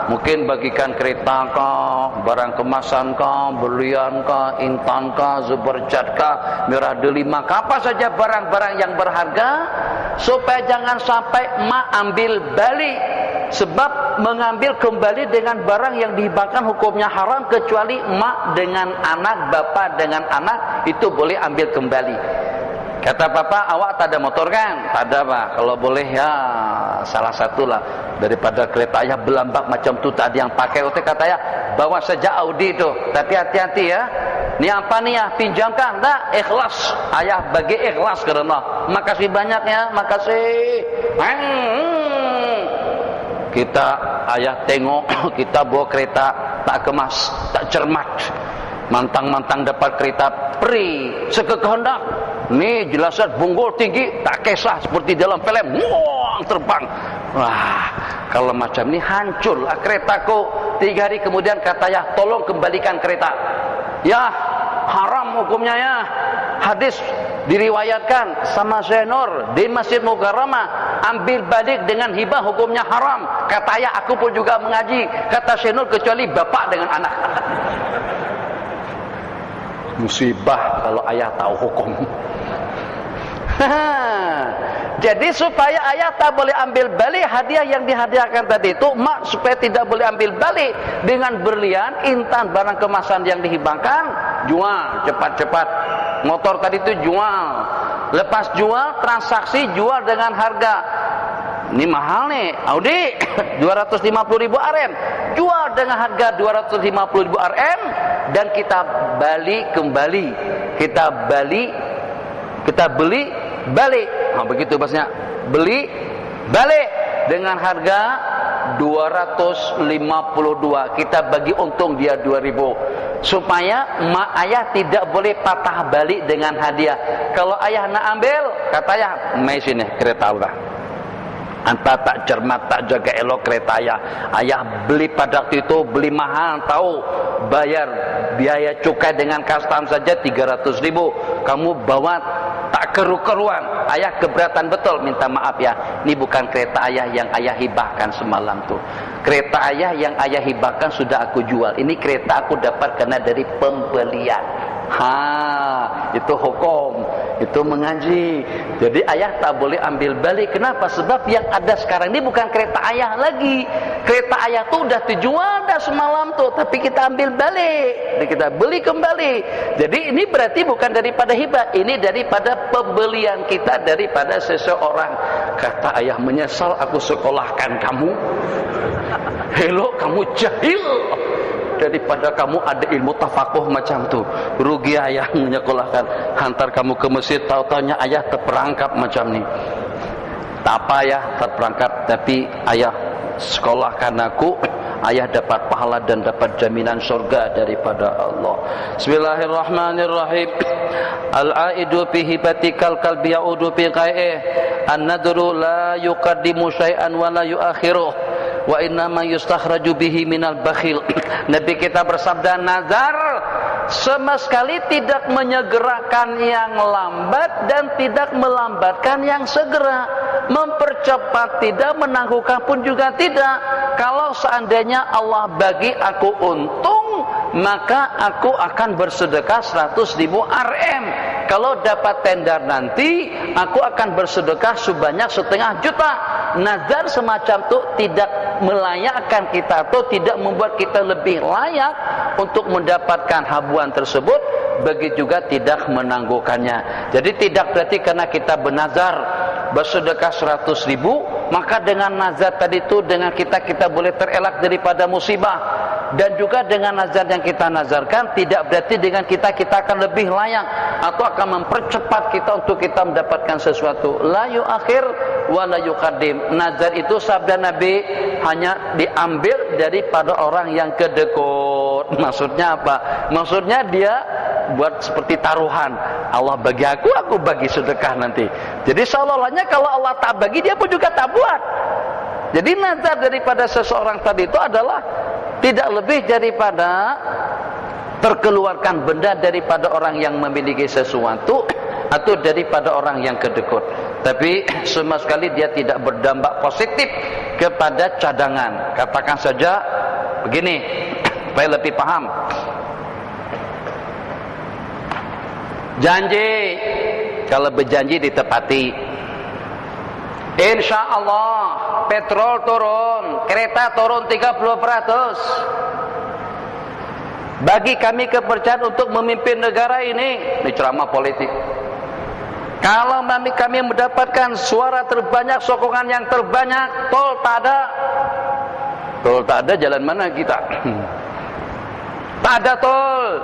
mungkin bagikan kereta kah, barang kemasan kah, berlian kah, intan kah, zuberjat kah, merah delima kah, apa saja barang-barang yang berharga, supaya jangan sampai mak ambil balik. Sebab mengambil kembali dengan barang yang dihibahkan hukumnya haram, kecuali mak dengan anak, bapak dengan anak, itu boleh ambil kembali. Kata papa, awak tak ada motor kan? Tak ada pak. Kalau boleh ya salah satu lah, daripada kereta ayah belambak macam tu tak ada yang pakai. Oke kata ayah, bawa saja Audi tu. Tapi hati-hati ya. Ni apa ni ya? Pinjamkan? Tak, ikhlas. Ayah bagi ikhlas kerana. Makasih banyak ya, makasih. Kita ayah tengok kita bawa kereta tak kemas, tak cermat. Mantang-mantang dapat kereta pri sekehendak. Ni jelasnya bonggol tinggi, tak kisah seperti dalam film. Wah, terbang. Wah, kalau macam ni hancur lah keretaku. 3 hari kemudian kata ya, tolong kembalikan kereta. Ya, haram hukumnya ya. Hadis diriwayatkan sama Zainur di Masjid Mukarramah, ambil balik dengan hibah hukumnya haram. Kata ya, aku pun juga mengaji. Kata Zainur, kecuali bapak dengan anak. Musibah kalau ayah tahu hukum. Jadi supaya ayah tak boleh ambil balik hadiah yang dihadiahkan tadi itu, mak supaya tidak boleh ambil balik dengan berlian, intan, barang kemasan yang dihibahkan, jual cepat-cepat. Motor tadi itu jual. Lepas jual, transaksi jual dengan harga. Ini mahal nih, Audi 250.000 Rm. Jual dengan harga 250.000 Rm dan kita balik kembali. Kita beli balik. Nah, begitu bahasanya. Beli balik dengan harga 252. Kita bagi untung dia 2.000. Supaya mak ayah tidak boleh patah balik dengan hadiah. Kalau ayah nak ambil, kata ayah, mai sini kereta Allah. Anta tak cermat, tak jaga elok kereta ayah. Ayah beli pada waktu itu, beli mahal, tahu bayar biaya cukai dengan kastam saja 300.000. Kamu bawa tak keru-keruan. Ayah keberatan betul, minta maaf ya. Ini bukan kereta ayah yang ayah hibahkan semalam tuh. Kereta ayah yang ayah hibahkan sudah aku jual. Ini kereta aku dapat karena dari pembelian. Itu hukum, itu mengaji. Jadi ayah tak boleh ambil balik. Kenapa? Sebab yang ada sekarang ini bukan kereta ayah lagi. Kereta ayah tuh udah dijual dah semalam tuh, tapi kita ambil balik, kita beli kembali. Jadi ini berarti bukan daripada hibah, ini daripada pembelian kita daripada seseorang. Kata ayah, menyesal aku sekolahkan kamu. Hello, kamu jahil. Daripada kamu ada ilmu tafakuh macam tu, rugi ayah menyekolahkan. Hantar kamu ke masjid, tahu-taunya ayah terperangkap macam ni. Tak apa ayah terperangkap, tapi ayah sekolahkan aku. Ayah dapat pahala dan dapat jaminan surga daripada Allah. Bismillahirrahmanirrahim. Al-aidu fi hibatikal kalbi yaudu fi qai'ih. An-nadru la yuqaddimu syai'an wa la yuakhiruh. Wa innama yustakhraju bihi minal bakhil. Nabi kita bersabda, nazar sama sekali tidak menyegerakan yang lambat dan tidak melambatkan yang segera. Mempercepat tidak, menangguhkan pun juga tidak. Kalau seandainya Allah bagi aku untung, maka aku akan bersedekah 100.000 Rm. Kalau dapat tender nanti, aku akan bersedekah sebanyak 500.000 juta. Nazar semacam itu tidak melayakkan kita atau tidak membuat kita lebih layak untuk mendapatkan habuan tersebut. Begitu juga tidak menangguhkannya. Jadi tidak berarti karena kita bernazar bersedekah 100.000, maka dengan nazar tadi itu, dengan kita boleh terelak daripada musibah. Dan juga dengan nazar yang kita nazarkan, tidak berarti dengan kita akan lebih layak atau akan mempercepat kita untuk kita mendapatkan sesuatu. La yuakhir wa la yuqaddim. Nazar itu sabda Nabi hanya diambil daripada orang yang kedekut. Maksudnya apa? Maksudnya dia buat seperti taruhan. Allah bagi aku bagi sedekah nanti. Jadi seolah-olahnya kalau Allah tak bagi, dia pun juga tak buat. Jadi nazar daripada seseorang tadi itu adalah tidak lebih daripada terkeluarkan benda daripada orang yang memiliki sesuatu atau daripada orang yang kedekut. Tapi sama sekali dia tidak berdampak positif kepada cadangan. Katakan saja begini, supaya lebih paham. Janji, kalau berjanji ditepati. Insya Allah petrol turun, kereta turun 30%. Bagi kami kepercayaan untuk memimpin negara ini ceramah politik. Kalau kami mendapatkan suara terbanyak, sokongan yang terbanyak, tol tak ada. Tol tak ada, jalan mana kita? Tak ada tol.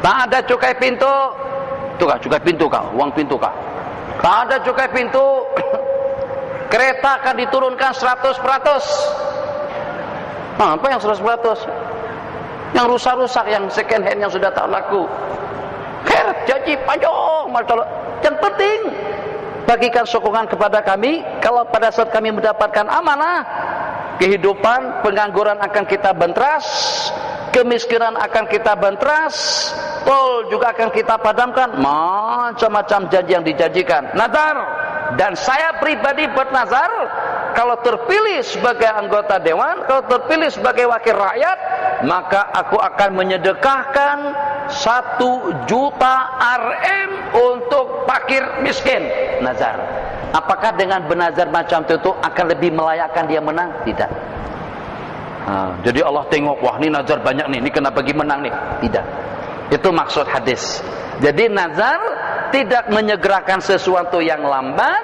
Tak ada cukai pintu. Tuh kah, cukai pintu kah? Uang pintu kah? Tak ada cukai pintu. Kereta akan diturunkan 100%. Nah, apa yang 100%? Yang rusak-rusak, yang second hand, yang sudah tak laku. Janji panjang masalah. Yang penting bagikan sokongan kepada kami. Kalau pada saat kami mendapatkan amanah, kehidupan, pengangguran akan kita bentras, kemiskinan akan kita bentras, tol juga akan kita padamkan. Macam-macam janji yang dijanjikan. Nazar. Dan saya pribadi bernazar, kalau terpilih sebagai anggota dewan, kalau terpilih sebagai wakil rakyat, maka aku akan menyedekahkan 1 juta Rm untuk fakir miskin. Nazar. Apakah dengan bernazar macam itu akan lebih melayakkan dia menang? Tidak. Jadi Allah tengok, wah ini nazar banyak nih, ini kena bagi menang nih. Tidak. Itu maksud hadis. Jadi nazar tidak menyegerakan sesuatu yang lambat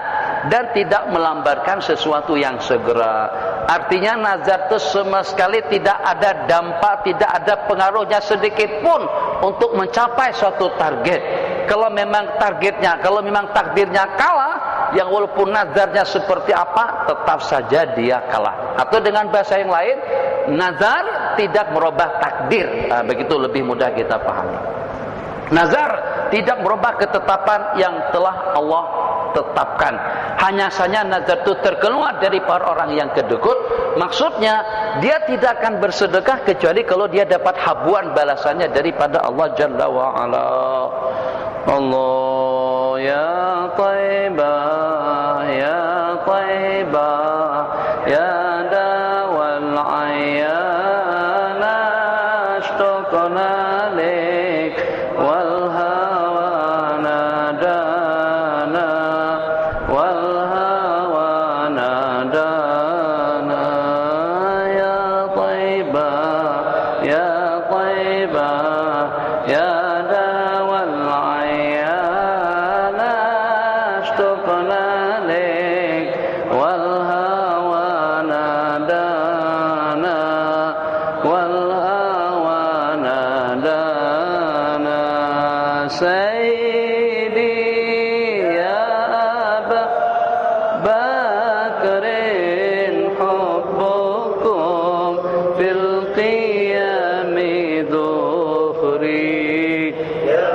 dan tidak melambatkan sesuatu yang segera. Artinya nazar itu sama sekali tidak ada dampak, tidak ada pengaruhnya sedikit pun untuk mencapai suatu target. Kalau memang targetnya, kalau memang takdirnya kalah, yang walaupun nazarnya seperti apa, tetap saja dia kalah. Atau dengan bahasa yang lain, nazar tidak merubah takdir. Begitu lebih mudah kita pahami. Nazar tidak merubah ketetapan yang telah Allah tetapkan. Hanya saja nazar itu terkeluar dari para orang yang kedekut. Maksudnya dia tidak akan bersedekah kecuali kalau dia dapat habuan balasannya daripada Allah Jalla wa Ala. Allah ya Taibah ya Taibah ya dawal ayyana ashtaqna lik wal hawana dana wal hawana dana ya Taibah ya Taibah ya dawal ayyana ashtaqna lik wal hawana dana wal hawana dana Sayyidi ya Aba Bakrin hubbukum fil qiyami dhuhri ya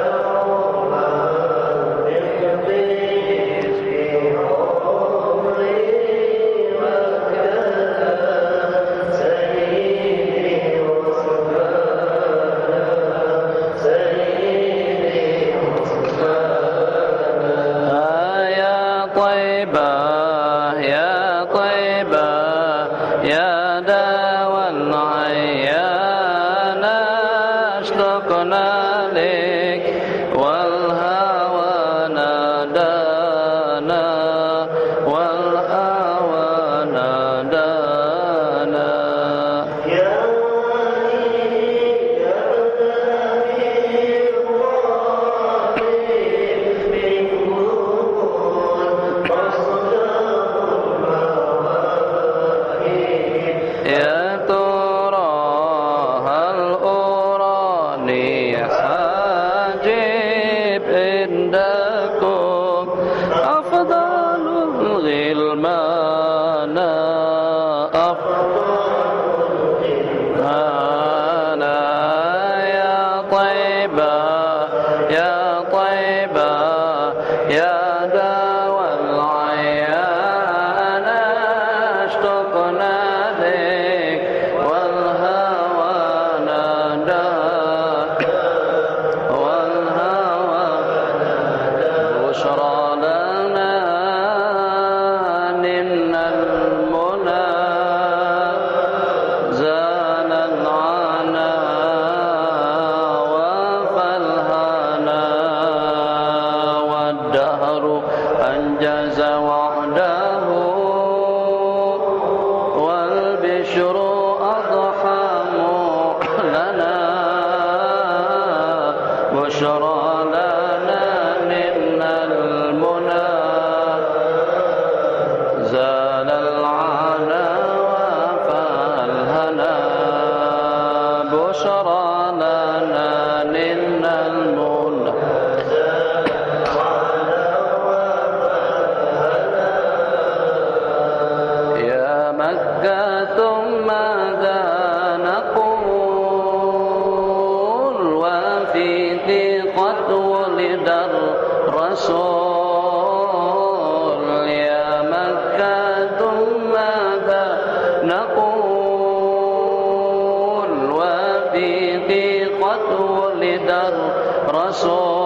Taibah ya Taibah ya dawal ayyana ashtaqna lik wal hawana dana wal hawana dana ya ya tara hal urani البشر أضحى لنا بشرى لنا نلنا المنى زال العنا وفالهنا بشرى لنا نلنا المنى يا مكة ماذا نقول وفيك قد ولد الرسول يا مكة ماذا نقول وفيك قد ولد الرسول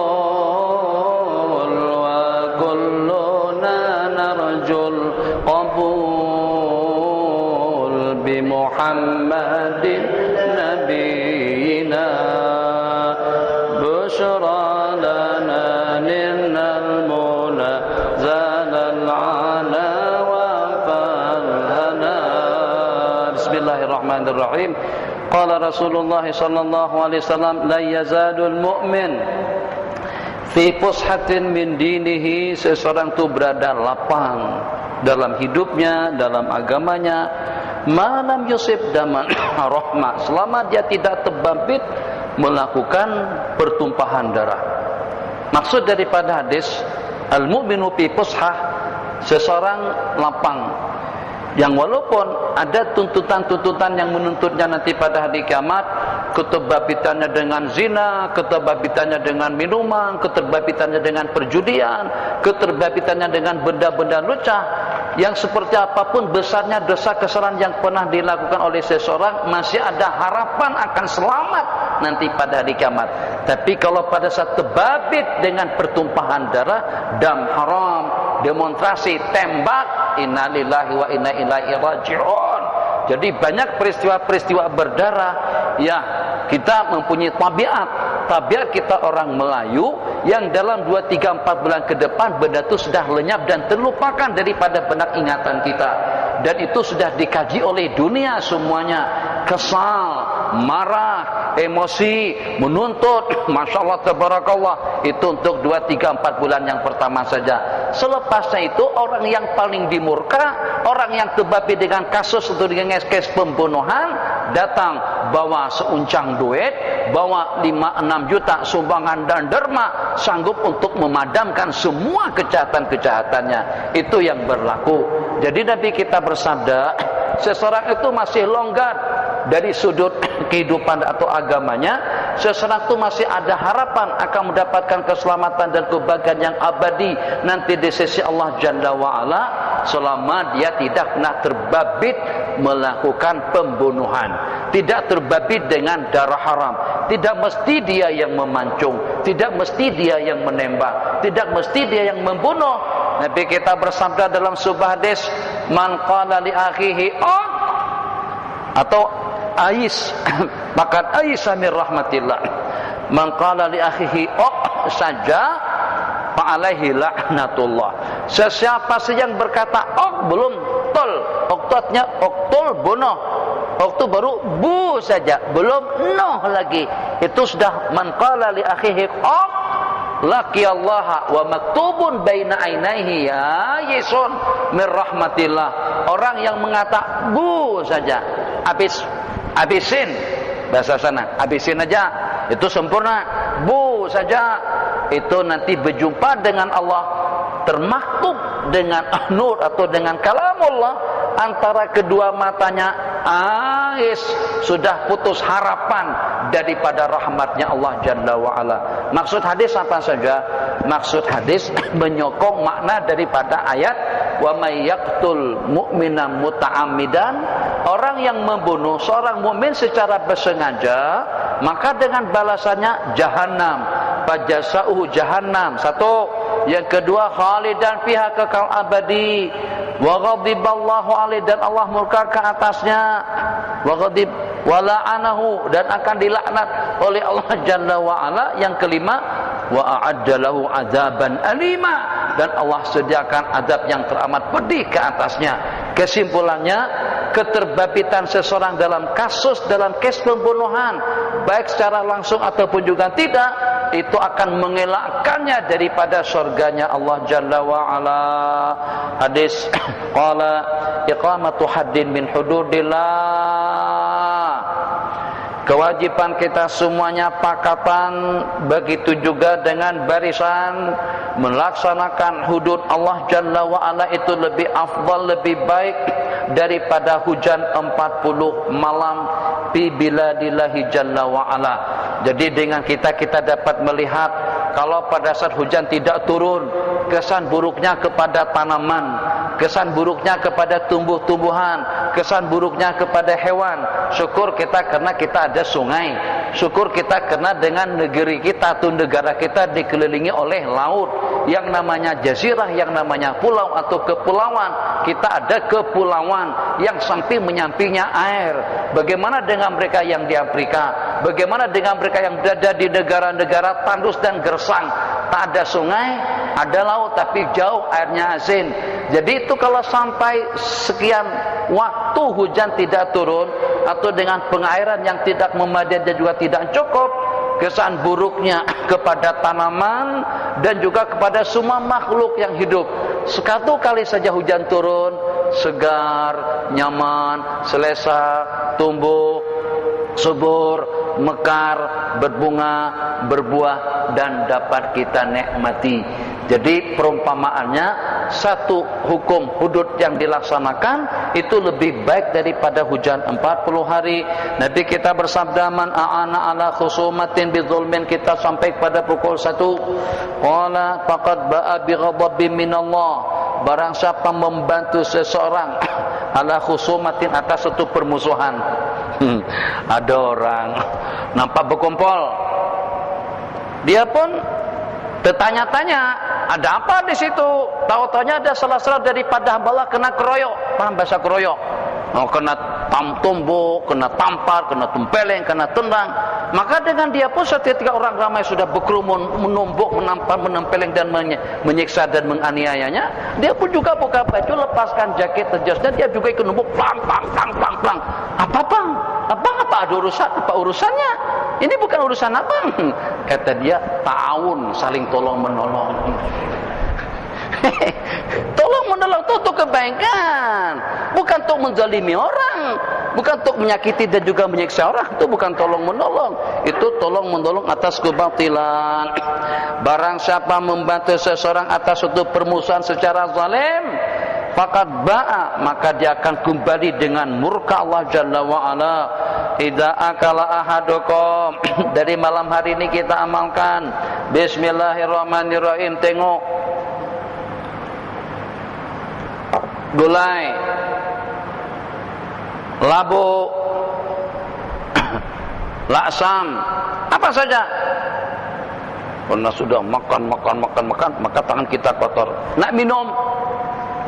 وكلنا نرجو القبول بمحمد نبينا بشرى لنا نلنا المنى زال العنا وفالهنا بسم الله الرحمن الرحيم قال رسول الله صلى الله عليه وسلم لا يزال المؤمن fi pushatin min dinihi, seseorang itu berada lapang dalam hidupnya, dalam agamanya, malam yusib daman rahmah, selama dia tidak terbabit melakukan pertumpahan darah. Maksud daripada hadis al-mu'minu fi pushah, seseorang lapang yang walaupun ada tuntutan-tuntutan yang menuntutnya nanti pada hari kiamat, keterbabitannya dengan zina, keterbabitannya dengan minuman, keterbabitannya dengan perjudian, keterbabitannya dengan benda-benda lucah, yang seperti apapun besarnya dosa kesalahan yang pernah dilakukan oleh seseorang, masih ada harapan akan selamat nanti pada hari kiamat. Tapi kalau pada saat terbabit dengan pertumpahan darah, dam haram, demonstrasi, tembak, innalillahi wa inna ilaihi raji'un. Jadi banyak peristiwa-peristiwa berdarah. Ya, kita mempunyai tabiat kita orang Melayu yang dalam 2, 3, 4 bulan ke depan benda itu sudah lenyap dan terlupakan daripada benak ingatan kita. Dan itu sudah dikaji oleh dunia semuanya. Kesal, marah, emosi, menuntut, Masya Allah, tabarakallah, itu untuk 2, 3, 4 bulan yang pertama saja. Selepasnya itu orang yang paling dimurka, orang yang terbabi dengan kasus atau dengan kes pembunuhan, datang bawa seuncang duit, bawa 5-6 juta sumbangan dan derma, sanggup untuk memadamkan semua kejahatan-kejahatannya. Itu yang berlaku. Jadi Nabi kita bersabda, seseorang itu masih longgar dari sudut kehidupan atau agamanya, seseorang itu masih ada harapan akan mendapatkan keselamatan dan kebahagiaan yang abadi nanti di sisi Allah Jalla wa'ala, selama dia tidak pernah terbabit melakukan pembunuhan, tidak terbabit dengan darah haram. Tidak mesti dia yang memancung, tidak mesti dia yang menembak, tidak mesti dia yang membunuh. Nabi kita bersabda dalam sebuah hadis, man qala li akhihi atau ais makan aisa min rahmatillah, man qala li akhihi saja fa alaihi laknatullah. Sesiapa saja yang berkata belum tol, oktotnya oktul bunuh, waktu baru bu saja, belum noh lagi, itu sudah man qala li akhihi laki Allah wa maktubun baina ainaihi ya yesun min rahmatillah. Orang yang mengata bu saja, habisin, bahasa sana, habisin aja, itu sempurna. Bu saja, itu nanti berjumpa dengan Allah, termaktub dengan nur atau dengan kalamullah, antara kedua matanya sudah putus harapan daripada rahmatnya Allah Jalla wa'ala. Maksud hadis apa saja? Maksud hadis menyokong makna daripada ayat wa may yaqtul mu'mina muta'ammidan, orang yang membunuh seorang mukmin secara bersengaja, maka dengan balasannya jahannam, fajazauhu jahannam. Satu. Yang kedua, khalidan fiha, kekal abadi. Wa ghadiballahu alaihi, dan Allah murka ke atasnya. Wa ghadib wa la'anahu, dan akan dilaknat oleh Allah Jalla wa ala. Yang kelima, wa a'adda lahu adzaban alima, dan Allah sediakan azab yang teramat pedih ke atasnya. Kesimpulannya, keterbabitan seseorang dalam kes pembunuhan, baik secara langsung ataupun juga tidak, itu akan mengelakkannya daripada surganya Allah Jalla wa Ala. Hadis qala iqamatu haddin min hududillah. Kewajiban kita semuanya pakatan, begitu juga dengan barisan melaksanakan hudud Allah Jalla wa Ala itu lebih afdal, lebih baik daripada hujan 40 malam fi biladillahi Jalla wa Ala. Jadi dengan kita dapat melihat kalau pada saat hujan tidak turun, kesan buruknya kepada tanaman, kesan buruknya kepada tumbuh-tumbuhan, kesan buruknya kepada hewan. Syukur kita karena kita ada sungai, syukur kita karena dengan negeri kita atau negara kita dikelilingi oleh laut yang namanya jazirah, yang namanya pulau atau kepulauan. Kita ada kepulauan yang samping menyampingnya air. Bagaimana dengan mereka yang di Afrika? Bagaimana dengan mereka yang berada di negara-negara tandus dan gersang? Tak ada sungai, ada laut, tapi jauh airnya asin. Jadi itu kalau sampai sekian waktu hujan tidak turun, atau dengan pengairan yang tidak memadai dan juga tidak cukup, kesan buruknya kepada tanaman dan juga kepada semua makhluk yang hidup. Sekatu kali saja hujan turun, segar, nyaman, selesa, tumbuh, subur, mekar, berbunga, berbuah, dan dapat kita nikmati. Jadi perumpamaannya, satu hukum hudud yang dilaksanakan itu lebih baik daripada hujan 40 hari. Nabi kita bersabda, man a'ana ala khusumatin bidzulmin, kita sampai pada pukul 1. Qala faqad ba'a bi ghadabin minallah. Barang siapa membantu seseorang ala khusumatin, atas satu permusuhan. Ada orang nampak berkumpul, dia pun tertanya-tanya, ada apa di situ? Tahu-taunya ada salah-salah daripada hamba Allah kena keroyok. Paham bahasa keroyok? Oh, kena tumbuk, kena tampar, kena tempeleng, kena tendang. Maka dengan dia pun seketika orang ramai sudah berkerumun, menumbuk, menampar, menempeleng dan menyiksa dan menganiayanya, dia pun juga buka baju, lepaskan jaket terjasnya, dia juga ikut numbuk, plang. Apa bang? Apa ada urusan? Apa urusannya? Ini bukan urusan abang. Kata dia, ta'awun, saling tolong menolong. Tolong menolong itu untuk kebaikan, bukan untuk menzalimi orang, bukan untuk menyakiti dan juga menyiksa orang. Itu bukan tolong menolong, itu tolong menolong atas kebatilan. Barang siapa membantu seseorang atas suatu permusuhan secara zalim, faqad ba'a, maka dia akan kembali dengan murka Allah Jalla wa Ala. Idza akala ahadukum, dari malam hari ini kita amalkan bismillahirrahmanirrahim. Tengok gulai, labu, laksam, apa saja. Karena sudah makan, maka tangan kita kotor. Nak minum,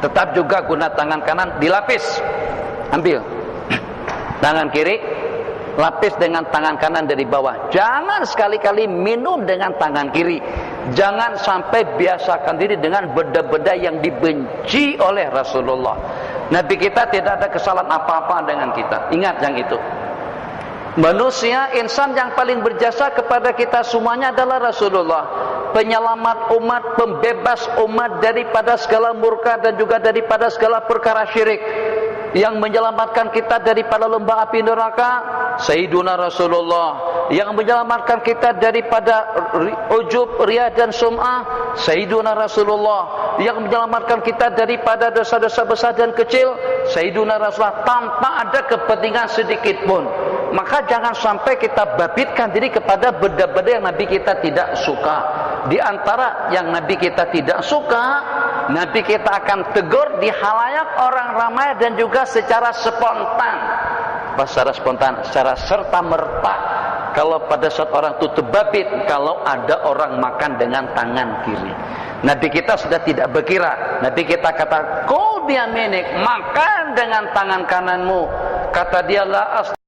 tetap juga guna tangan kanan dilapis. Ambil tangan kiri, lapis dengan tangan kanan dari bawah. Jangan sekali-kali minum dengan tangan kiri. Jangan sampai biasakan diri dengan benda-benda yang dibenci oleh Rasulullah. Nabi kita tidak ada kesalahan apa-apa dengan kita. Ingat yang itu. Manusia, insan yang paling berjasa kepada kita semuanya adalah Rasulullah. Penyelamat umat, pembebas umat daripada segala murka dan juga daripada segala perkara syirik. Yang menyelamatkan kita daripada lembah api neraka, Sayyiduna Rasulullah. Yang menyelamatkan kita daripada ujub, riya dan sum'ah, Sayyiduna Rasulullah. Yang menyelamatkan kita daripada dosa-dosa besar dan kecil, Sayyiduna Rasulullah, tanpa ada kepentingan sedikit pun. Maka jangan sampai kita babitkan diri kepada benda-benda yang Nabi kita tidak suka. Di antara yang Nabi kita tidak suka, Nabi kita akan tegur di halayak orang ramai dan juga secara spontan. Secara spontan, secara serta-merta. Kalau pada saat orang itu terbabit, kalau ada orang makan dengan tangan kiri, Nabi kita sudah tidak berkira. Nabi kita kata, kul biyaminik, makan dengan tangan kananmu. Kata dia, la